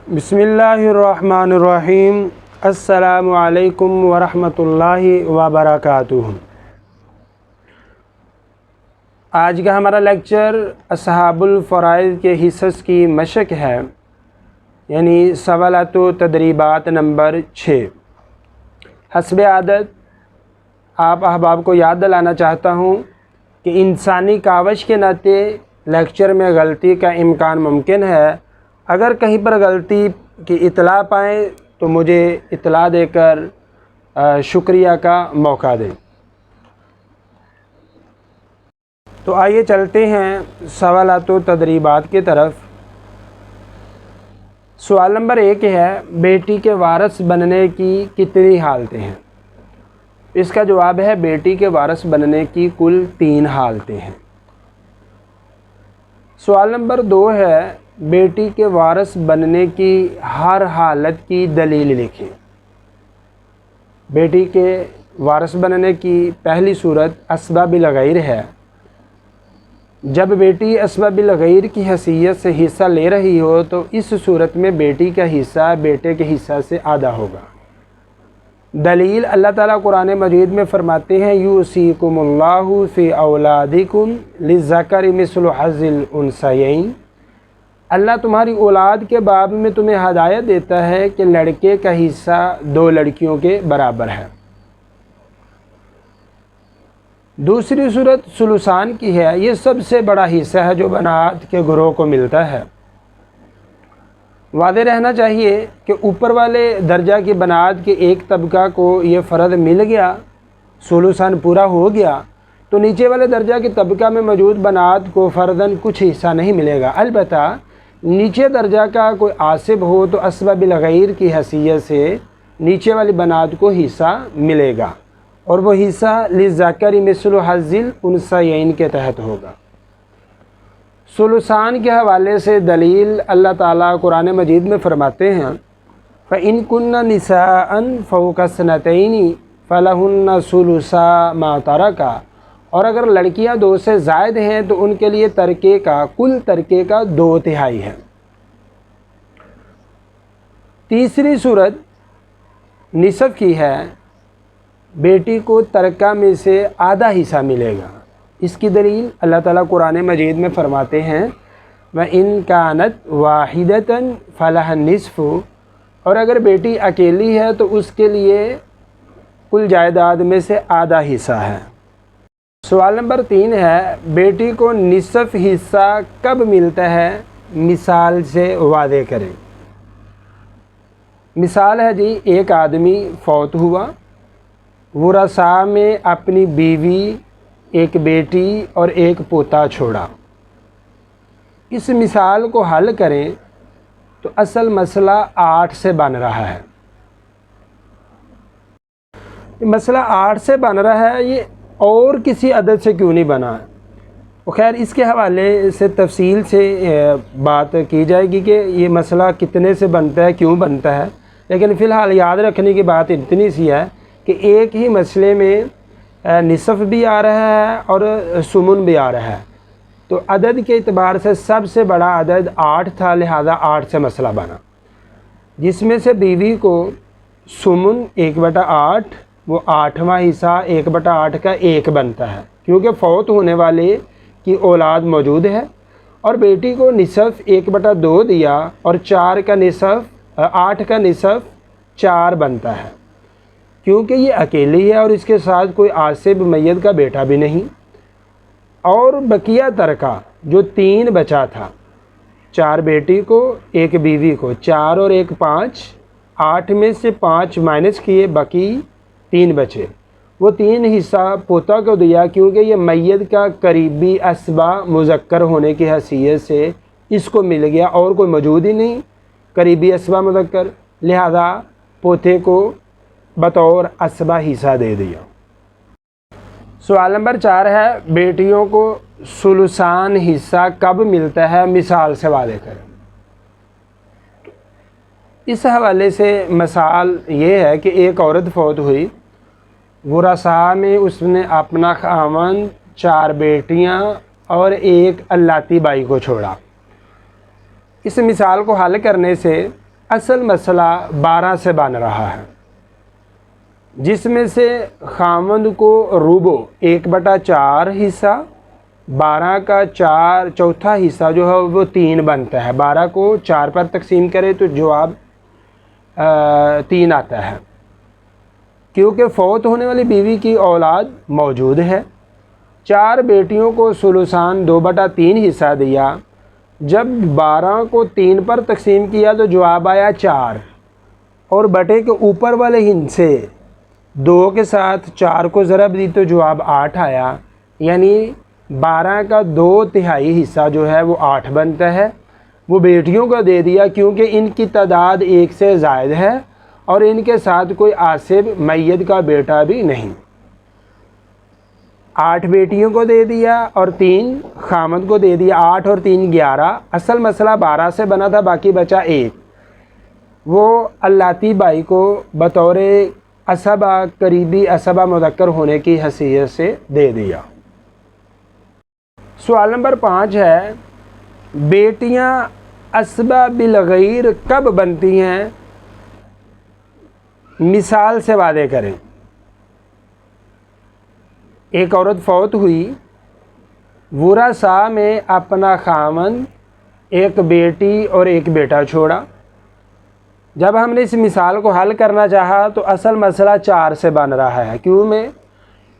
بسم اللہ الرحمن الرحیم۔ السلام علیکم ورحمۃ اللہ وبرکاتہ۔ آج کا ہمارا لیکچر اصحاب الفرائض کے حصص کی مشق ہے، یعنی سوالات و تدریبات نمبر 6۔ حسب عادت آپ احباب کو یاد دلانا چاہتا ہوں کہ انسانی کاوش کے ناطے لیکچر میں غلطی کا امکان ممکن ہے۔ اگر کہیں پر غلطی کی اطلاع پائیں تو مجھے اطلاع دے کر شکریہ کا موقع دیں۔ تو آئیے چلتے ہیں سوالات و تدریبات کی طرف۔ سوال نمبر 1 ہے، بیٹی کے وارث بننے کی کتنی حالتیں ہیں؟ اس کا جواب ہے بیٹی کے وارث بننے کی کل 3 حالتیں ہیں۔ سوال نمبر 2 ہے، بیٹی کے وارث بننے کی ہر حالت کی دلیل لکھیں۔ بیٹی کے وارث بننے کی پہلی صورت اسباب الغیر ہے۔ جب بیٹی اسباب الغیر کی حیثیت سے حصہ لے رہی ہو تو اس صورت میں بیٹی کا حصہ بیٹے کے حصہ سے آدھا ہوگا۔ دلیل اللہ تعالیٰ قرآن مجید میں فرماتے ہیں، یوصیکم اللہ فی اولادکم للذکر مثل حظ الانثیین۔ اللہ تمہاری اولاد کے باب میں تمہیں ہدایت دیتا ہے کہ لڑکے کا حصہ 2 لڑکیوں کے برابر ہے۔ دوسری صورت ثلثان کی ہے۔ یہ سب سے بڑا حصہ ہے جو بنات کے گروہ کو ملتا ہے۔ واضح رہنا چاہیے کہ اوپر والے درجہ کی بنات کے ایک طبقہ کو یہ فرض مل گیا، ثلثان پورا ہو گیا، تو نیچے والے درجہ کے طبقہ میں موجود بنات کو فرضاً کچھ حصہ نہیں ملے گا۔ البتہ نیچے درجہ کا کوئی عاصب ہو تو اسباب الغیر کی حیثیت سے نیچے والی بنات کو حصہ ملے گا، اور وہ حصہ للذکر مثل حظ الانثیین کے تحت ہوگا۔ ثلثان کے حوالے سے دلیل اللہ تعالیٰ قرآن مجید میں فرماتے ہیں، فَإِن كُنَّ نِسَاءً فَوْقَ اثْنَتَيْنِ فَلَهُنَّ ثُلُثَا مَا تَرَكَ، اور اگر لڑکیاں 2 سے زائد ہیں تو ان کے لیے ترکے کا کل ترکے کا 2/3 ہے۔ تیسری صورت نصف کی ہے۔ بیٹی کو ترکہ میں سے آدھا حصہ ملے گا۔ اس کی دلیل اللہ تعالیٰ قرآن مجید میں فرماتے ہیں، وَإِن كَانَتْ وَاحِدَةً فَلَهَا النِّصْفُ، اور اگر بیٹی اکیلی ہے تو اس کے لیے کل جائیداد میں سے آدھا حصہ ہے۔ سوال نمبر 3 ہے، بیٹی کو نصف حصہ کب ملتا ہے؟ مثال سے واضح کریں۔ مثال ہے جی، ایک آدمی فوت ہوا، ورثاء میں اپنی بیوی، ایک بیٹی اور ایک پوتا چھوڑا۔ اس مثال کو حل کریں تو اصل مسئلہ 8 سے بن رہا ہے۔ مسئلہ 8 سے بن رہا ہے، یہ اور کسی عدد سے کیوں نہیں بنا ہے؟ خیر اس کے حوالے سے تفصیل سے بات کی جائے گی کہ یہ مسئلہ کتنے سے بنتا ہے، کیوں بنتا ہے، لیکن فی الحال یاد رکھنے کی بات اتنی سی ہے کہ ایک ہی مسئلے میں نصف بھی آ رہا ہے اور ثمن بھی آ رہا ہے، تو عدد کے اعتبار سے سب سے بڑا عدد 8 تھا، لہذا 8 سے مسئلہ بنا، جس میں سے بیوی کو ثمن 1/8، وہ 8واں حصہ 1/8 کا 1 بنتا ہے کیونکہ فوت ہونے والے کی اولاد موجود ہے، اور بیٹی کو نصف 1/2 دیا اور 8 کا نصف 4 بنتا ہے کیونکہ یہ اکیلی ہے اور اس کے ساتھ کوئی عاصب میت کا بیٹا بھی نہیں، اور بقیہ ترکہ جو 3 بچا تھا، 4 بیٹی کو 1 بیوی کو، 4 اور 1 5، 8 میں سے 5 مائنس کیے، باقی 3 بچے، وہ 3 حصہ پوتا کو دیا کیونکہ یہ میت کا قریبی اسبہ مذکر ہونے کی حیثیت سے اس کو مل گیا اور کوئی موجود ہی نہیں قریبی اسبہ مذکر، لہذا پوتے کو بطور اسبہ حصہ دے دیا۔ سوال نمبر 4 ہے، بیٹیوں کو ثلثان حصہ کب ملتا ہے؟ مثال سے واضح کریں۔ اس حوالے سے مثال یہ ہے کہ ایک عورت فوت ہوئی، ورثاء میں اس نے اپنا خاوند، 4 بیٹیاں اور 1 اللاتی بائی کو چھوڑا۔ اس مثال کو حل کرنے سے اصل مسئلہ 12 سے بن رہا ہے، جس میں سے خامند کو ربع 1/4 حصہ، 12 کا چوتھا حصہ جو ہے وہ 3 بنتا ہے۔ 12 کو 4 پر تقسیم کرے تو جواب 3 آتا ہے، کیونکہ فوت ہونے والی بیوی کی اولاد موجود ہے۔ 4 بیٹیوں کو ثلثان 2/3 حصہ دیا، جب 12 کو 3 پر تقسیم کیا تو جواب آیا 4، اور بٹے کے اوپر والے حصے 2 کے ساتھ 4 کو ضرب دی تو جواب 8 آیا، یعنی 12 کا 2/3 حصہ جو ہے وہ 8 بنتا ہے۔ وہ بیٹیوں کو دے دیا کیونکہ ان کی تعداد 1 سے زائد ہے اور ان کے ساتھ کوئی عاصب میت کا بیٹا بھی نہیں۔ 8 بیٹیوں کو دے دیا اور 3 خامد کو دے دیا، 8 اور 3 11۔ اصل مسئلہ 12 سے بنا تھا، باقی بچا 1، وہ اللاتی بائی کو بطور عصبہ قریبی عصبہ مذکر ہونے کی حیثیت سے دے دیا۔ سوال نمبر 5 ہے، بیٹیاں عصبہ بالغیر کب بنتی ہیں؟ مثال سے واضح کریں۔ ایک عورت فوت ہوئی، ورثاء میں اپنا خامند، ایک بیٹی اور ایک بیٹا چھوڑا۔ جب ہم نے اس مثال کو حل کرنا چاہا تو اصل مسئلہ 4 سے بن رہا ہے، کیوں میں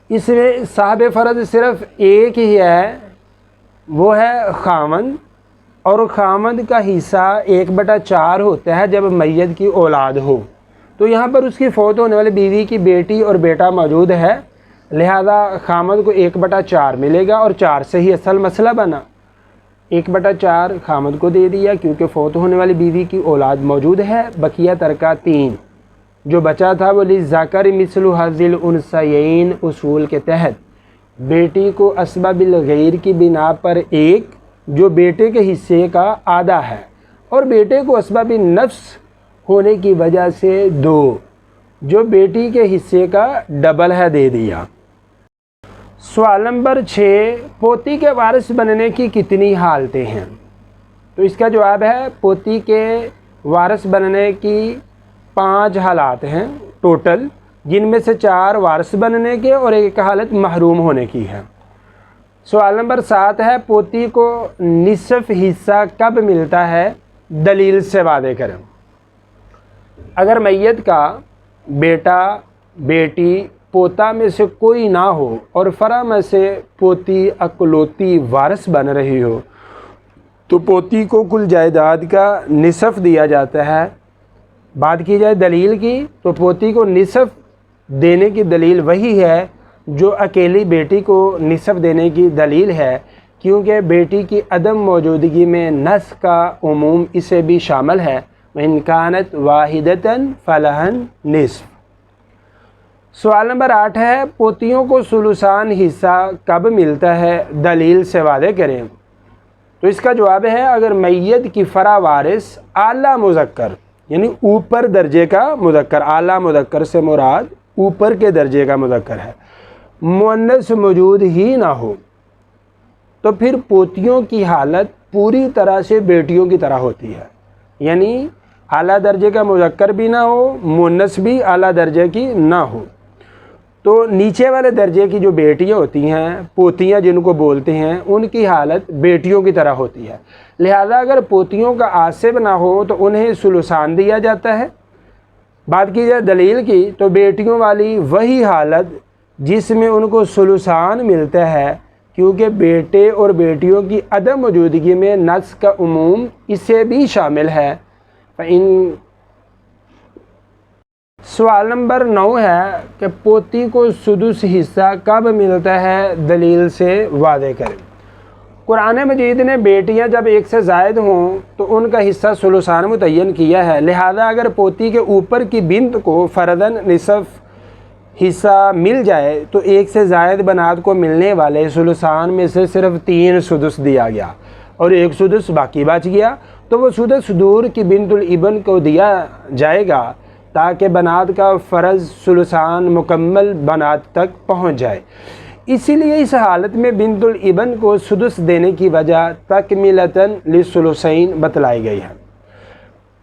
اس میں صاحب فرض صرف ایک ہی ہے، وہ ہے خامند، اور خامند کا حصہ 1/4 ہوتا ہے جب میت کی اولاد ہو۔ تو یہاں پر اس کی فوت ہونے والی بیوی کی بیٹی اور بیٹا موجود ہے، لہذا خامد کو 1/4 ملے گا، اور 4 سے ہی اصل مسئلہ بنا۔ 1/4 خامد کو دے دیا کیونکہ فوت ہونے والی بیوی کی اولاد موجود ہے، بقیہ ترکہ 3، جو بچا تھا وہ للذکر مثل حظ الانثیین اصول کے تحت بیٹی کو عصبہ بالغیر کی بنا پر 1، جو بیٹے کے حصے کا آدھا ہے، اور بیٹے کو عصبہ بالنفس ہونے کی وجہ سے 2، جو بیٹی کے حصے کا ڈبل ہے، دے دیا۔ سوال نمبر 6، پوتی کے وارث بننے کی کتنی حالتیں ہیں؟ تو اس کا جواب ہے پوتی کے وارث بننے کی 5 حالات ہیں ٹوٹل، جن میں سے 4 وارث بننے کے اور 1 حالت محروم ہونے کی ہے۔ سوال نمبر 7 ہے، پوتی کو نصف حصہ کب ملتا ہے؟ دلیل سے واضح کریں۔ اگر میت کا بیٹا، بیٹی، پوتا میں سے کوئی نہ ہو اور فرع میں سے پوتی اکلوتی وارث بن رہی ہو تو پوتی کو کل جائیداد کا نصف دیا جاتا ہے۔ بات کی جائے دلیل کی تو پوتی کو نصف دینے کی دلیل وہی ہے جو اکیلی بیٹی کو نصف دینے کی دلیل ہے، کیونکہ بیٹی کی عدم موجودگی میں نصف کا عموم اسے بھی شامل ہے، وَإِنْ كَانَتْ وَاحِدَةً فَلَهَا النِّصْفُ۔ سوال نمبر 8 ہے، پوتیوں کو ثلثان حصہ کب ملتا ہے؟ دلیل سے واضح کریں۔ تو اس کا جواب ہے اگر میت کی فرع وارث اعلیٰ مذکر، یعنی اوپر درجے کا مذکر، اعلیٰ مذکر سے مراد اوپر کے درجے کا مذکر ہے، مؤنث موجود ہی نہ ہو، تو پھر پوتیوں کی حالت پوری طرح سے بیٹیوں کی طرح ہوتی ہے، یعنی اعلیٰ درجے کا مذکر بھی نہ ہو، مؤنث بھی اعلیٰ درجے کی نہ ہو، تو نیچے والے درجے کی جو بیٹیاں ہوتی ہیں، پوتیاں جن کو بولتے ہیں، ان کی حالت بیٹیوں کی طرح ہوتی ہے۔ لہذا اگر پوتیوں کا عاصب نہ ہو تو انہیں ثلثان دیا جاتا ہے۔ بات کی جائے دلیل کی تو بیٹیوں والی وہی حالت جس میں ان کو ثلثان ملتا ہے، کیونکہ بیٹے اور بیٹیوں کی عدم موجودگی میں نصف کا عموم اسے بھی شامل ہے۔ سوال نمبر 9 ہے کہ پوتی کو سدس حصہ کب ملتا ہے؟ دلیل سے واضح کریں۔ قرآن مجید نے بیٹیاں جب 1 سے زائد ہوں تو ان کا حصہ ثلثان متعین کیا ہے، لہذا اگر پوتی کے اوپر کی بنت کو فرداً نصف حصہ مل جائے تو 1 سے زائد بنات کو ملنے والے ثلثان میں سے صرف 3 سدس دیا گیا اور 1 سدس باقی بچ گیا، تو وہ سدس دور کی بنت الابن کو دیا جائے گا تاکہ بنات کا فرض ثلثان مکمل بنات تک پہنچ جائے۔ اسی لیے اس حالت میں بنت الابن کو سدس دینے کی وجہ تکملتاً للثلثین بتلائی گئی ہے۔